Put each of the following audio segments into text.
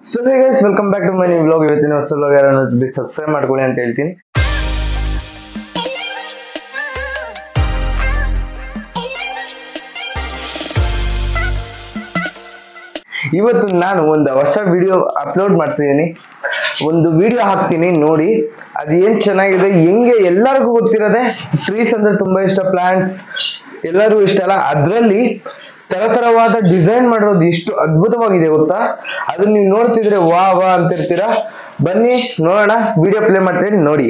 So hey guys, welcome back to my new vlog. ಇವತ್ತಿನ ಹೊಸ vlog ಯಾರು subscribe ಮಾಡ್ಕೊಳ್ಳಿ ಅಂತ ಹೇಳ್ತೀನಿ. ಇವತ್ತು ನಾನು ಒಂದು ಹೊಸ ವಿಡಿಯೋ ಅಪ್ಲೋಡ್ ಮಾಡ್ತಿದ್ದೀನಿ. ಒಂದು ವಿಡಿಯೋ ಹಾಕ್ತೀನಿ ನೋಡಿ, ಅದು ಏನ್ ಚೆನ್ನಾಗಿದೆ, ಹೆಂಗೆ ಎಲ್ಲರಿಗೂ ಗೊತ್ತಿರೋದೆ ಟ್ರೀಸ್ ಅಂದ್ರೆ ತುಂಬಾ ಇಷ್ಟ, ಪ್ಲಾಂಟ್ಸ್ ಎಲ್ಲರಿಗೂ ಇಷ್ಟ ಅಲ್ಲ. ಅದ್ರಲ್ಲಿ ತರತರವಾದ ಡಿಸೈನ್ ಮಾಡಿರೋದು ಎಷ್ಟು ಅದ್ಭುತವಾಗಿದೆ ಗೊತ್ತಾ. ಅದನ್ನ ನೀವು ನೋಡ್ತಿದ್ರೆ ವಾ ವಾ ಅಂತಿರ್ತೀರಾ. ಬನ್ನಿ ನೋಡೋಣ, ವಿಡಿಯೋ ಪ್ಲೇ ಮಾಡ್ತೀನಿ ನೋಡಿ.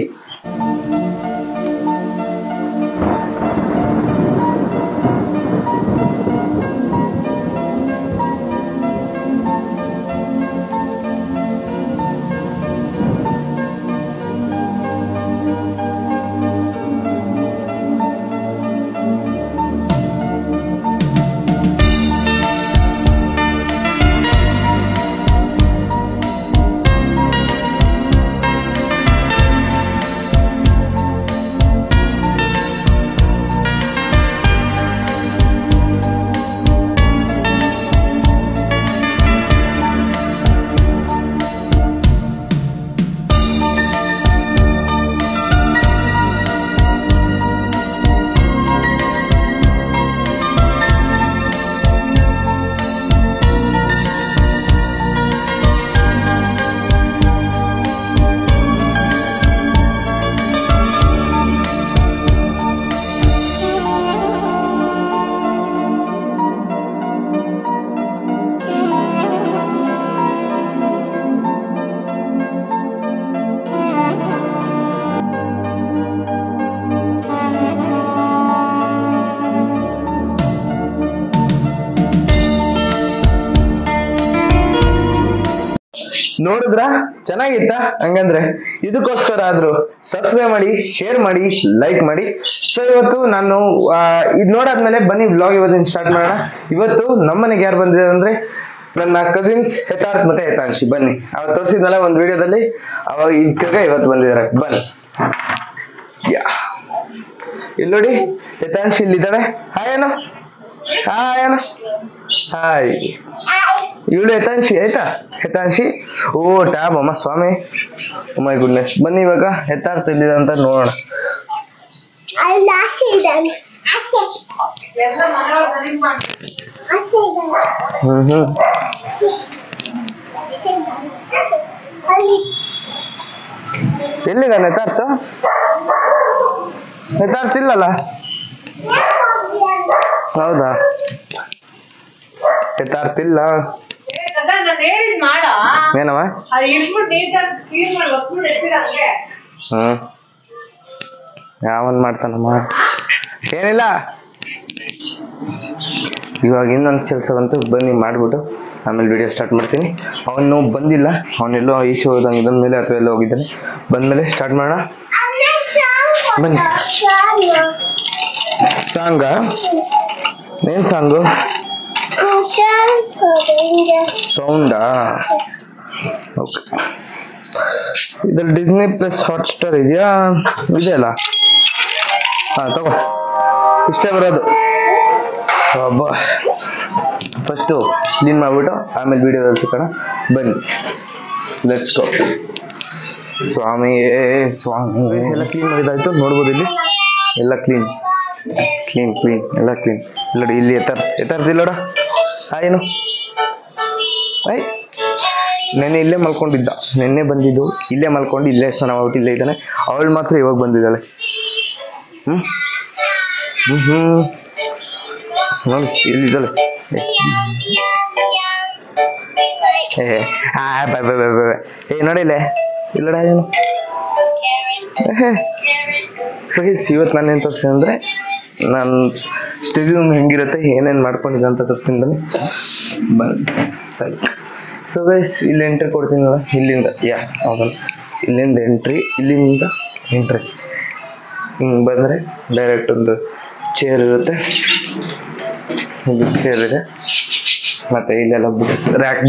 ನೋಡಿದ್ರ ಚೆನ್ನಾಗಿತ್ತ? ಹಂಗಂದ್ರೆ ಇದಕ್ಕೋಸ್ಕರ ಆದ್ರೂ ಸಬ್ಸ್ಕ್ರೈಬ್ ಮಾಡಿ, ಶೇರ್ ಮಾಡಿ, ಲೈಕ್ ಮಾಡಿ. ಸೊ ಇವತ್ತು ನಾನು ಇದು ನೋಡಾದ್ಮೇಲೆ ಬನ್ನಿ ವ್ಲಾಗ್ ಇವತ್ತಿನ ಸ್ಟಾರ್ಟ್ ಮಾಡೋಣ. ಇವತ್ತು ನಮ್ಮನೆಗೆ ಯಾರು ಬಂದಿದ್ದಾರೆ ಅಂದ್ರೆ ನನ್ನ ಕಸಿನ್ಸ್ ಯಥಾರ್ಥ್ ಮತ್ತೆ ಯಥಾಂಶಿ. ಬನ್ನಿ, ಅವತ್ತು ತೋರಿಸಿದ್ನಲ್ಲ ಒಂದು ವಿಡಿಯೋದಲ್ಲಿ, ಅವಾಗ ಇವತ್ತು ಬಂದಿದ್ದಾರೆ. ಬನ್ನಿ, ಇಲ್ಲಿ ನೋಡಿ, ಯಥಾಂಶಿ ಇಲ್ಲಿದ್ದಾಳೆ. ಹಾಯ್ ಅಣ್ಣ, ಹಾಯ್ ಅಣ್ಣ, ಹಾಯ್. ಇವಳು ಯಥಾಂಶಿ, ಆಯ್ತಾ? ಯಥಾಂಶಿ. ಓ ಟ್ಯಾಬ್ ಅಮ್ಮ ಸ್ವಾಮಿ, ಮೈ ಗುಡ್ನೆಸ್. ಬನ್ನಿ ಇವಾಗ ಯಥಾರ್ಥ ಇಲ್ಲಿದೆ ಅಂತ ನೋಡೋಣ. ಎಲ್ಲಿದ್ದಾನೆ ಯಥಾರ್ಥ? ಯಥಾರ್ಥ ಇಲ್ಲಲ್ಲ? ಹೌದಾ, ಯಥಾರ್ಥ ಇಲ್ಲ. ಏನವ? ಯಾವನ್ ಮಾಡ್ತಾನಮ್ಮ? ಏನಿಲ್ಲ, ಇವಾಗ ಇನ್ನೊಂದು ಕೆಲಸ ಬಂತು, ಬನ್ನಿ ಮಾಡ್ಬಿಟ್ಟು ಆಮೇಲೆ ವಿಡಿಯೋ ಸ್ಟಾರ್ಟ್ ಮಾಡ್ತೀನಿ. ಅವನು ಬಂದಿಲ್ಲ, ಅವನೆಲ್ಲೋ ಈಚೆ ಹೋದಂಗೆ ಇದೊಂದ ಮೇಲೆ ಅಥವಾ ಎಲ್ಲ ಹೋಗಿದ್ದಾನೆ. ಬಂದ್ಮೇಲೆ ಸ್ಟಾರ್ಟ್ ಮಾಡೋಣ. ಬನ್ನಿ. ಸಾಂಗ? ಏನ್ ಸಾಂಗು? ಸೌಂಡಾ? ಓಕೆ. ಇದ್ರಲ್ಲಿ ಡಿಸ್ನಿ ಪ್ಲಸ್ ಹಾಟ್ಸ್ಟಾರ್ ಇದೆಯಾ? ಇದೆ ಅಲ್ಲ? ಹಾ ತಗೋ, ಇಷ್ಟೇ ಬರೋದು. ಹಬ್ಬ, ಫಸ್ಟು ಕ್ಲೀನ್ ಮಾಡ್ಬಿಟ್ಟು ಆಮೇಲೆ ವಿಡಿಯೋದಲ್ಲಿ ಸಿಗೋಣ. ಬನ್ನಿ, ಲೆಟ್ಸ್ ಗೋ. ಸ್ವಾಮಿ ಸ್ವಾಮಿ. ಎಲ್ಲ ಕ್ಲೀನ್ ಮಾಡಿದಾಯ್ತು, ನೋಡ್ಬೋದು ಇಲ್ಲಿ ಎಲ್ಲ ಕ್ಲೀನ್ ಕ್ಲೀನ್ ಕ್ಲೀನ್ ಎಲ್ಲ ಕ್ಲೀನ್. ಇಲ್ಲೋಡಿ, ಇಲ್ಲಿ ಯಥಾರ್ಥ ಇಲ್ಲೋಡ. ಏನು ಐ, ನೆನ್ನೆ ಇಲ್ಲೇ ಮಲ್ಕೊಂಡಿದ್ದ, ನೆನ್ನೆ ಬಂದಿದ್ದು ಇಲ್ಲೇ ಮಲ್ಕೊಂಡು ಇಲ್ಲೇ ಸ್ನಾನ ಮಾಡ್ಬಿಟ್ಟು ಇಲ್ಲೇ ಇದ್ದಾನೆ. ಅವಳು ಮಾತ್ರ ಇವಾಗ ಬಂದಿದ್ದಾಳೆ. ನೋಡಿ ಇಲ್ಲಿದ್ದಾಳೆ. ಏ ನೋಡಿಲ್ಲೇ, ಇಲ್ಲಡ ಏನು. ಸೊ ಇವತ್ತು ನಾನು ಏನು ತೋರಿಸ್ತೀನಿ ಅಂದರೆ, ನಾನು ಸ್ಟಡಿ ರೂಮ್ ಹೆಂಗಿರುತ್ತೆ, ಏನೇನು ಮಾಡ್ಕೊಂಡಿದ್ದೆ ಅಂತ ತೋರಿಸ್ತೀನಿ. ಬನ್ನಿ ಸರಿ. ಸೊ ಗೈಸ್, ಇಲ್ಲಿ ಎಂಟ್ರಿ ಕೊಡ್ತೀನಲ್ಲ, ಇಲ್ಲಿಂದ ಹೌದಲ್ಲ, ಇಲ್ಲಿಂದ ಎಂಟ್ರಿ, ಇಲ್ಲಿಂದ ಎಂಟ್ರಿ. ಹಿಂಗೆ ಬಂದರೆ ಡೈರೆಕ್ಟ್ ಒಂದು ಚೇರ್ ಇರುತ್ತೆ, ಚೇರ್ ಇದೆ. ಮತ್ತೆ ಇಲ್ಲೆಲ್ಲ ಬುಕ್ಸ್ ರ್ಯಾಕ್,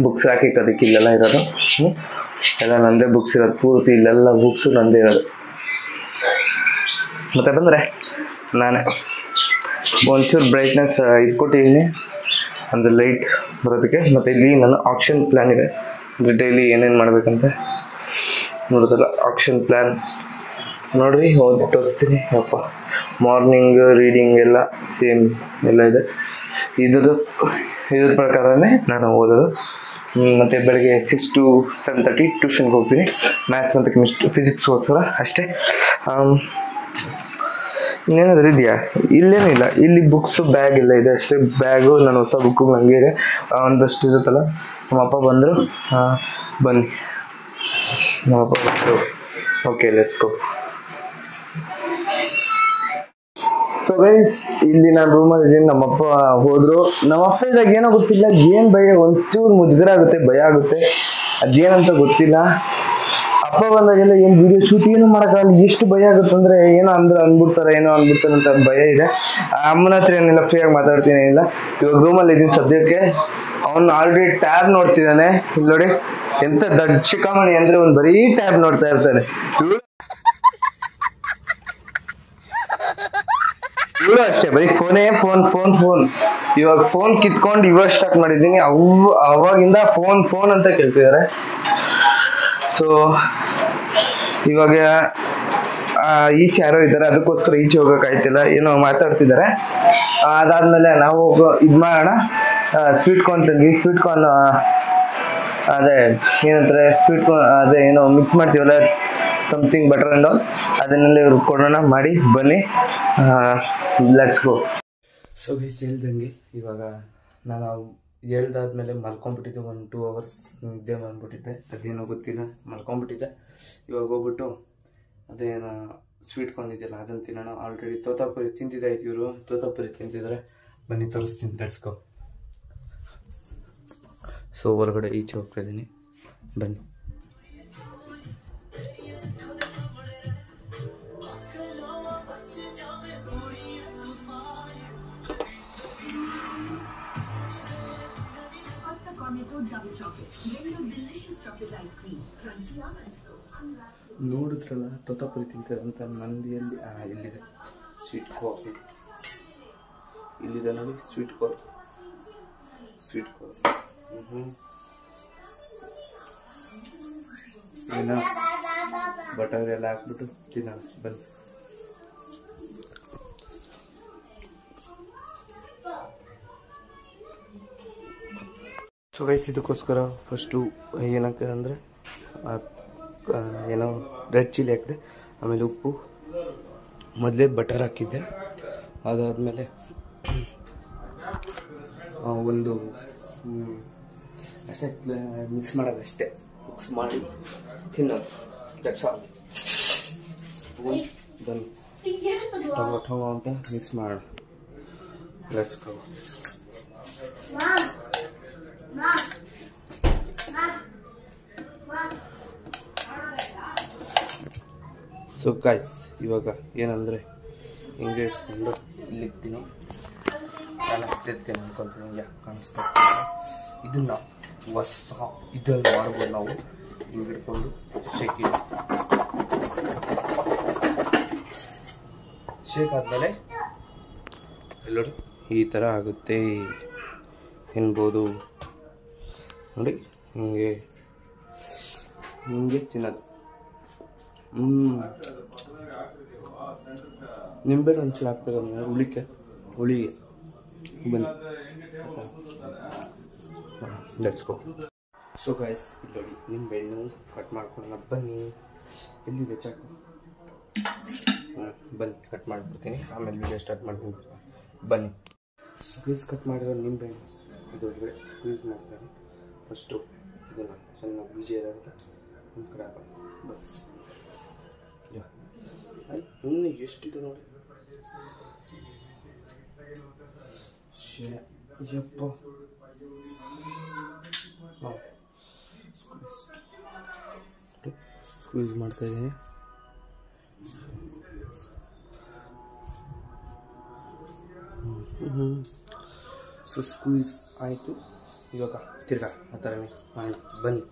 ಬುಕ್ಸ್ ಹಾಕಿಕ್ಕದಕ್ಕೆ ಇಲ್ಲೆಲ್ಲ ಇರೋದು. ಎಲ್ಲ ನಂದೇ ಬುಕ್ಸ್ ಇರೋದು ಪೂರ್ತಿ, ಇಲ್ಲೆಲ್ಲ ಬುಕ್ಸು ನಂದೇ ಇರೋದು. ಮತ್ತೆ ಬಂದರೆ ನಾನೇ ಒಂಚೂರು ಬ್ರೈಟ್ನೆಸ್ ಇದು ಕೊಟ್ಟಿದ್ದೀನಿ, ಒಂದು ಲೈಟ್ ಬರೋದಕ್ಕೆ. ಮತ್ತು ಇಲ್ಲಿ ನನ್ನ ಆಕ್ಷನ್ ಪ್ಲ್ಯಾನ್ ಇದೆ, ಅಂದರೆ ಡೈಲಿ ಏನೇನು ಮಾಡಬೇಕಂತ ನೋಡೋದಲ್ಲ. ಆಕ್ಷನ್ ಪ್ಲ್ಯಾನ್ ನೋಡ್ರಿ, ಓದಿ ತೋರಿಸ್ತೀನಿ. ಅಪ್ಪ ಮಾರ್ನಿಂಗ್ ರೀಡಿಂಗ್ ಎಲ್ಲ ಸೇಮ್ ಎಲ್ಲ ಇದೆ. ಇದ್ರ ಪ್ರಕಾರನೇ ನಾನು ಓದೋದು. ಮತ್ತು ಬೆಳಗ್ಗೆ 6 to 7:30 ಟ್ಯೂಷನ್ಗೆ ಹೋಗ್ತೀನಿ, ಮ್ಯಾಥ್ಸ್ ಮತ್ತು ಫಿಸಿಕ್ಸ್ಗೋಸ್ಕರ ಅಷ್ಟೇ. ಇನ್ನೇನಾದರೂ ಇದೆಯಾ? ಇಲ್ಲೇನಿಲ್ಲ. ಇಲ್ಲಿ ಬುಕ್ಸು ಬ್ಯಾಗ್ ಎಲ್ಲ ಇದೆ ಅಷ್ಟೇ. ಬ್ಯಾಗು ನನ್ನ ಹೊಸ ಬುಕ್ಕು ಹಂಗೆ ಇದೆ, ಒಂದಷ್ಟು ಇರುತ್ತಲ್ಲ. ನಮ್ಮಪ್ಪ ಬಂದರು, ಬನ್ನಿ. ನಮ್ಮಪ್ಪ ಬಂದರು, okay let's go. So guys, ಇಲ್ಲಿ ನಾನು ರೂಮಲ್ಲಿ ಇದ್ದೀನಿ. ನಮ್ಮಪ್ಪ ಹೋದ್ರು. ನಮ್ಮಪ್ಪ ಇದ್ದಾಗ ಏನೋ ಗೊತ್ತಿಲ್ಲ, ಏನು ಭಯ, ಒಂಚೂರು ಮುಜುಗರ ಆಗುತ್ತೆ, ಭಯ ಆಗುತ್ತೆ, ಅದೇನಂತ ಗೊತ್ತಿಲ್ಲ. ಅಪ್ಪ ಬಂದಾಗೆಲ್ಲ ಏನು ವಿಡಿಯೋ ಶೂಟ್ ಏನು ಮಾಡೋಕ್ಕಾಗಲ್ಲ, ಎಷ್ಟು ಭಯ ಆಗುತ್ತೆ ಅಂದರೆ ಏನೋ ಅಂದ್ಬಿಡ್ತಾರೆ ಅಂತ ಭಯ ಇದೆ. ಅಮ್ಮನ ಹತ್ರ ಏನಿಲ್ಲ, ಫ್ರೀಯಾಗಿ ಮಾತಾಡ್ತೀನಿ, ಏನಿಲ್ಲ. ಇವಾಗ ರೂಮಲ್ಲಿ ಇದ್ದೀನಿ ಸದ್ಯಕ್ಕೆ. ಅವನು ಆಲ್ರೆಡಿ ಟ್ಯಾಬ್ ನೋಡ್ತಿದ್ದಾನೆ. ಇಲ್ಲಿ ನೋಡಿ, ಎಂತ ದೊಡ್ಡ ಚಿಕ್ಕಮಣಿ ಅಂದರೆ ಒಂದು ಬರೀ ಟ್ಯಾಬ್ ನೋಡ್ತಾ ಇರ್ತಾನೆ. ಇವಳು ಅಷ್ಟೇ, ಬರೀ ಫೋನ್. ಇವಾಗ ಫೋನ್ ಕಿತ್ಕೊಂಡು ಇವಾಗ ಸ್ಟಾರ್ಟ್ ಮಾಡಿದ್ದೀನಿ. ಅವಾಗಿಂದ ಫೋನ್ ಅಂತ ಕೇಳ್ತಿದ್ದಾರೆ. ಸೊ ಇವಾಗ ಈಚೆ ಯಾರೋ ಇದ್ದಾರೆ, ಅದಕ್ಕೋಸ್ಕರ ಈಚೆ ಹೋಗೋಕ್ಕಾಯ್ತಿಲ್ಲ, ಏನೋ ಮಾತಾಡ್ತಿದ್ದಾರೆ. ಅದಾದ್ಮೇಲೆ ನಾವು ಇದು ಮಾಡೋಣ, ಸ್ವೀಟ್ ಕಾರ್ನ್ ತಂದ್ವಿ. ಸ್ವೀಟ್ ಕಾರ್ನ್ ಅದೇ ಏನಂತಾರೆ, ಸ್ವೀಟ್ ಕಾರ್ನ್ ಅದೇ ಏನೋ ಮಿಕ್ಸ್ ಮಾಡ್ತೀವಲ್ಲ, ಸಮಥಿಂಗ್ ಬಟರ್ ಆ್ಯಂಡ್ ಆಲ್, ಅದನ್ನೆಲ್ಲ ಇವ್ರು ಕೊಡೋಣ, ಮಾಡಿ ಬನ್ನಿ, ಲೆಟ್ಸ್ ಗೋ. ಸೊ ಗೈಸ್, ಹೇಳ್ದಂಗೆ ಇವಾಗ ನಾನು ಹೇಳ್ದಾದ್ಮೇಲೆ ಮಲ್ಕೊಂಡ್ಬಿಟ್ಟಿದ್ದೆ. 1-2 hours ನಿದ್ದೆ ಬಂದ್ಬಿಟ್ಟಿದ್ದೆ, ಅದೇನೋ ಗೊತ್ತಿಲ್ಲ, ಮಲ್ಕೊಂಡ್ಬಿಟ್ಟಿದ್ದೆ. ಇವಾಗ ಹೋಗ್ಬಿಟ್ಟು ಅದೇನೋ ಸ್ವೀಟ್ ಕಾರ್ನ್ ಇದೆಯಲ್ಲ ಅದನ್ನು ತಿನ್ನೋಣ. ಆಲ್ರೆಡಿ ತೋತಾಪುರಿ ತಿಂತಿದ್ದಾಯ್ತು, ಇವರು ತೋತಾಪುರಿ ತಿಂತಿದ್ದಾರೆ. ಬನ್ನಿ ತೋರಿಸ್ತೀನಿ, ಲೆಟ್ಸ್ ಗೋ. ಸೊ ಹೊರಗಡೆ ಈಚೆ ಹೋಗ್ತಾ ಇದ್ದೀನಿ, ಬನ್ನಿ. ನೋಡಿದ್ರಲ್ಲ ತೋತಾಪುರಿ ತಿಂತಾರಂತ ಮಂದಿಯಲ್ಲಿ ಎಲ್ಲಿದೆ ಸ್ವೀಟ್ ಕಾರ್ನ್, ಇಲ್ಲಿದೆ ನೋಡಿ ಸ್ವೀಟ್ ಕಾರ್ನ್. ಇನ್ನು ಬಟರ್ ಎಲ್ಲ ಹಾಕ್ಬಿಟ್ಟು ತಿನ್ನೋಣ, ಬನ್ನಿ. ಸೊ ಗೈಸ್, ಇದಕ್ಕೋಸ್ಕರ ಫಸ್ಟು ಏನಕ್ಕೆ ಅಂದರೆ ಏನೋ ರೆಡ್ ಚಿಲ್ಲಿ ಹಾಕಿದೆ, ಆಮೇಲೆ ಉಪ್ಪು, ಮೊದಲೇ ಬಟರ್ ಹಾಕಿದ್ದೆ. ಅದಾದಮೇಲೆ ಒಂದು ಅಷ್ಟೇ ಮಿಕ್ಸ್ ಮಾಡೋದಷ್ಟೇ, ಮಿಕ್ಸ್ ಮಾಡಿ ತಿನ್ನೋದು. That's all. ಬನ್ನಿ ಟೊಮೊಟೊ ಅಂತ ಮಿಕ್ಸ್ ಮಾಡೋಣ, ಲೆಟ್ಸ್ ಗೋ. ಸೊ ಗೈಸ್, ಇವಾಗ ಏನಂದರೆ ಹಿಂಗೆ ಇಟ್ಕೊಂಡು ಇಲ್ಲಿರ್ತೀನಿ, ಕಾಣಿಸ್ತಿರ್ತೀನಿ ಅನ್ಕೊಂತೀನಿ. ಯಾಕೆ ಕಾಣಿಸ್ತಾ ಇರ್ತೀನಿ, ಇದನ್ನು ಹೊಸ ಇದನ್ನು ಮಾಡ್ಬೋದು ನಾವು. ಹಿಂಗೆ ಹಿಡ್ಕೊಂಡು ಶೇಕ್ ಆದಮೇಲೆ ಎಲ್ಲೋಡಿ ಈ ಥರ ಆಗುತ್ತೆ ತಿನ್ಬೋದು ನೋಡಿ. ಹಿಂಗೆ ತಿನ್ನೋದು. ನಿಂಬೆ ಒಂಚೂರು ಹಾಕ್ಬೇಕಂದ್ರೆ ಹುಳಿಗೆ ಬನ್ನಿ, ಲೆಟ್ಸ್ ಗೋ. ಸೊ ಗೈಸ್, ಇಲ್ಲಿ ನೋಡಿ ನಿಂಬೆಹಣ್ಣು ಕಟ್ ಮಾಡ್ಕೊಳ್ಳೋಣ, ಬನ್ನಿ. ಎಲ್ಲಿದೆ ಚಾಕು? ಬನ್ನಿ ಕಟ್ ಮಾಡಿಬಿಡ್ತೀನಿ, ಆಮೇಲೆ ವಿಡಿಯೋ ಸ್ಟಾರ್ಟ್ ಮಾಡ್ತೀನಿ, ಬನ್ನಿ. ಸ್ಕ್ವೀಸ್ ಕಟ್ ಮಾಡಿರೋ ನಿಂಬೆಹಣ್ಣು ಇದೊಳಗಡೆ ಸ್ಕ್ವೀಸ್ ಮಾಡ್ತಾರೆ. ಫಸ್ಟು ಇದನ್ನು ಚೆನ್ನಾಗಿ ಬೀಜ ಇದಾಗುತ್ತೆ ಒಂದು ಕಡೆ ಹಾಕೋಣ. ಇನ್ನು ಎಷ್ಟಿದೆ ನೋಡಿ, ಯಪ್ಪ. ಸ್ಕ್ವೀಸ್ ಮಾಡ್ತಾ ಇದ್ದೀನಿ. ಸೊ ಸ್ಕ್ವೀಸ್ ಆಯಿತು. ಇವಾಗ ತಿರ್ಗಾ ಆ ಥರನೇ ಮಾಡೋಣ, ಬನ್ನಿ.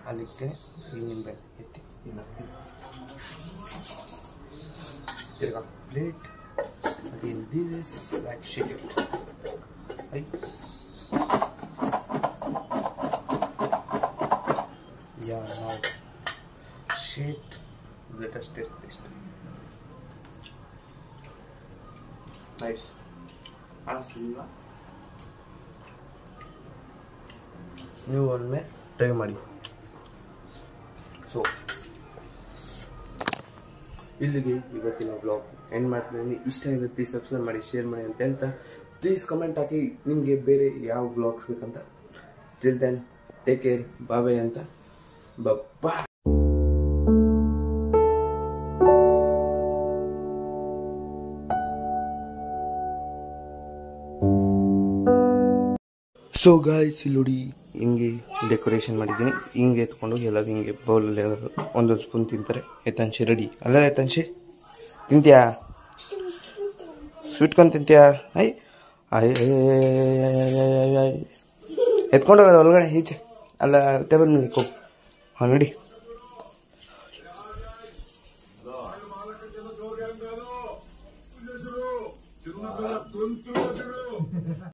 ಅಲ್ಲಿಗೆ ಈ ನಿಂಬೆ ಎತ್ತಿ ತಿರ್ಗಾ plate. Again, this is like shake it. Right? ಶೇಟ್ ಲೇಟೆಸ್ಟ್ ಟೇಸ್ಟ್ ನೈಸ್ ನೀವು ಒಮ್ಮೆ ಟ್ರೈ ಮಾಡಿ. ಸೊ ಇಲ್ಲಿಗೆ ಇವತ್ತಿನ ಬ್ಲಾಗ್ ಎಂಡ್ ಮಾಡ್ತಿದ್ದೀನಿ. ಇಷ್ಟ ಆಗಿದೆ ಪ್ಲೀಸ್ ಸಬ್ಸ್ಕ್ರೈಬ್ ಮಾಡಿ, ಶೇರ್ ಮಾಡಿ ಅಂತ ಹೇಳ್ತಾ ಪ್ಲೀಸ್ ಕಮೆಂಟ್ ಹಾಕಿ ನಿಮಗೆ ಬೇರೆ ಯಾವ ಬ್ಲಾಗ್ಸ್ ಬೇಕಂತ. ಟಿಲ್ ದೆನ್ ಟೇಕ್ ಕೇರ್, ಬಾಯ್ ಅಂತ ಬಾ. ಸೊ ಗಾಯ್ಸ್ ಇಲ್ಲಿ ನೋಡಿ ಹಿಂಗೆ ಡೆಕೋರೇಷನ್ ಮಾಡಿದ್ದೀನಿ. ಹಿಂಗೆ ಎತ್ಕೊಂಡು ಎಲ್ಲ ಹಿಂಗೆ ಬೌಲಲ್ಲಿ ಒಂದೊಂದು ಸ್ಪೂನ್ ತಿಂತಾರೆ. ಏತಾಂಶಿ ರೆಡಿ ಅಲ್ಲ? ಏತಾಂಶಿ ತಿಂತೀಯಾ? ಸ್ವೀಟ್ ಕೊಂಡು ತಿಂತೀಯಾ? ಐ ಎತ್ಕೊಂಡು ಹೋಗೋದು ಒಳಗಡೆ ಈಚೆ ಅಲ್ಲ ಟೇಬಲ್ ಮೇಲೆ ಹೋಗಿ. ಹಾಂ ನೋಡಿ.